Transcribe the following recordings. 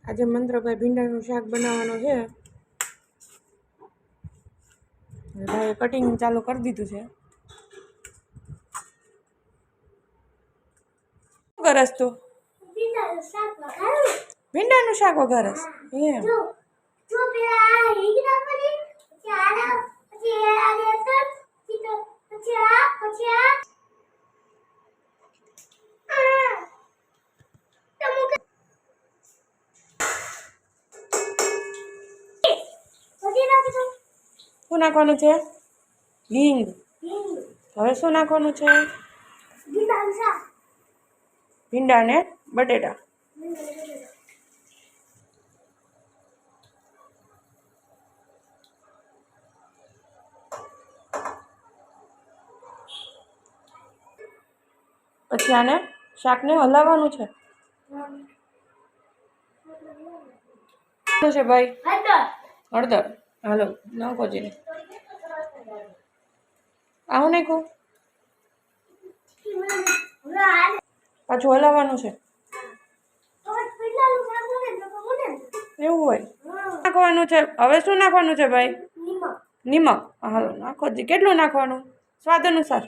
આજે મંત્રભાઈ ભીંડાનું શાક બનાવવાનું છે. ભાઈએ કટિંગ ચાલુ કરી દીધું છે. શું કરસ તું? ભીંડાનું શાક વઘારસ એમ? શું નાખવાનું છે? હિંગ. હવે શું નાખવાનું છે? ભીંડા ને બટેટા. પછી આને શાકને હલાવવાનું છે. શું છે ભાઈ? હળદર. હાલો નાખો જઈને. આવું નાખું. પાછું હલાવવાનું છે. એવું હોય નાખવાનું છે. હવે શું નાખવાનું છે ભાઈ? નિમક. હાલો નાખો જી. કેટલું નાખવાનું? સ્વાદ અનુસાર.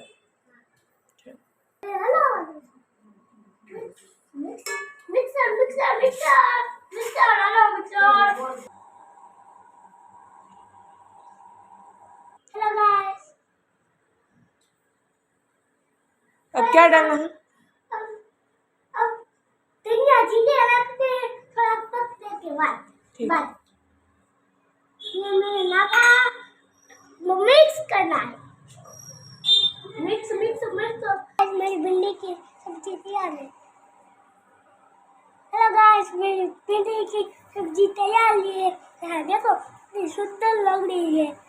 अब क्या डालना है? ठीक. मिक्स करना है. Mix mix mix. मेरी भिंडी की सब्जी तैयार है. हेलो गाइस, मेरी भिंडी की सब्जी तैयार है. यहाँ देखो कितनी सुंदर लग रही है.